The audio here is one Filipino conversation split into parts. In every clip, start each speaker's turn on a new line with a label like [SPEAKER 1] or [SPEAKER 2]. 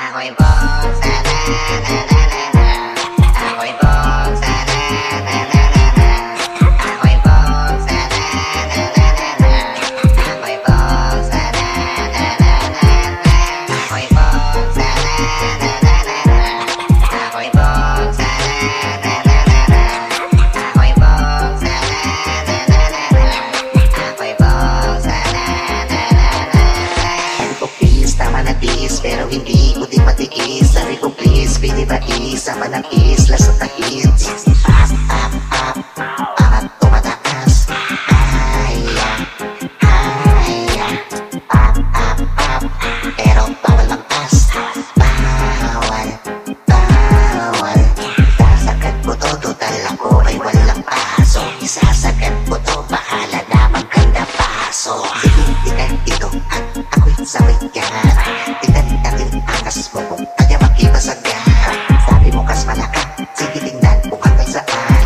[SPEAKER 1] Ako'y boss, na-na-na-na-na-na. Ako'y boss, na-na-na-na-na-na. Ako'y boss, na-na-na-na-na-na. Ako'y boss, na-na-na-na-na-na. Ako'y boss, na-na-na-na-na-na. Ako'y boss, na-na-na-na-na-na. Ako'y boss, na-na-na-na-na-na. Ako'y boss, na-na-na-na-na-na. Sabi ko please, tama na please, pero hindi ko di matiis. Sabi ko please, pwede ba isa pa ng isla sa tahid? Up, up, up, angat tumataas. Haya, haya, up, up, up, pero bawal magpas. Bawal, bawal, sasagad ko to, total ako ay walang paso. Isasagad ko to, bahala na magkanda paso. Sige, ikaw ito at ako'y sabay yan. Tingnan natin angas mo kung kaya makibasagan. Sabi mo kas malaka, sige tingnan kung hanggang saan.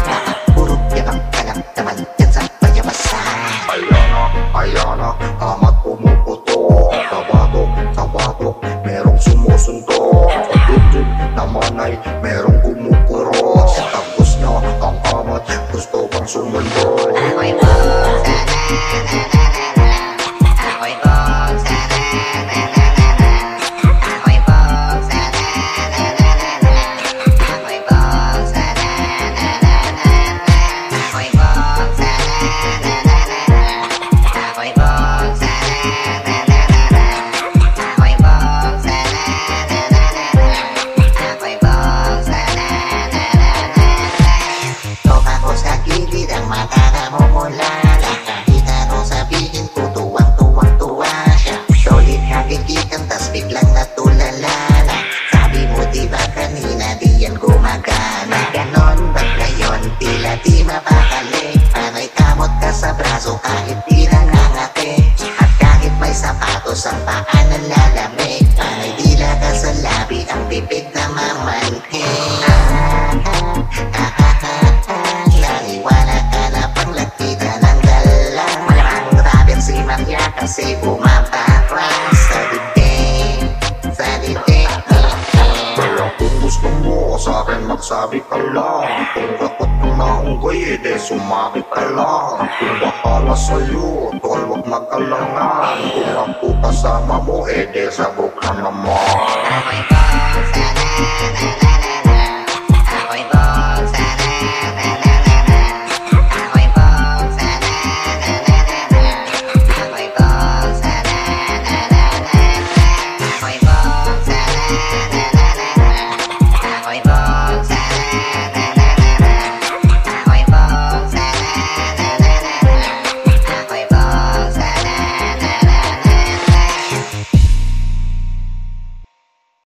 [SPEAKER 1] Puro yabang ka lang naman yan sa payamasan.
[SPEAKER 2] Ayana, amat pumuputo. Tabatok, merong sumusuntok. Pagdudin naman ay merong kumupuro. Sa tagos na ang amat, gusto bang sumundo?
[SPEAKER 1] Ako'y boss, na-na-na-na-na-na. Ako'y boss, na-na-na-na-na-na. Ako'y boss, na-na-na-na-na-na. Ako'y boss, na-na-na-na-na-na. Ako'y boss, na-na-na-na-na-na. Ako'y boss, na-na-na-na-na-na. Ako'y boss, na-na-na-na-na-na. Ako'y boss, na-na-na-na-na-na. Toka ko sa gilid ang mata na mumulala. Kahit anong sabihin ko, tuwang-tuwang-tuwa siya. Solid hakikikan, tas biglang natulala na. Sabi mo diba kanina di yan gumagana? Ganon ba ngayon? Tila di mapakali. Panay kamot ka sa braso kahit di nangangati. At kahit may sapatos ang paa ng lalamig. Panay dila ka sa labi, ang bibig na mamanhid. Naniwala ka na panglagpitan ng dala. Malamang rabin si Maria kasi bumabarang sa dibdib, sa dibdib.
[SPEAKER 2] Kaya kung gusto mo sa akin magsabi ka lang. Kung kakot mo na unggoy, edi sumabit ka lang. Kung bahala sa'yo, tol wag mag-alangan. Kung ako kasama mo, edi sabog ka naman.
[SPEAKER 1] Ako'y boss, na-na-na-na-na.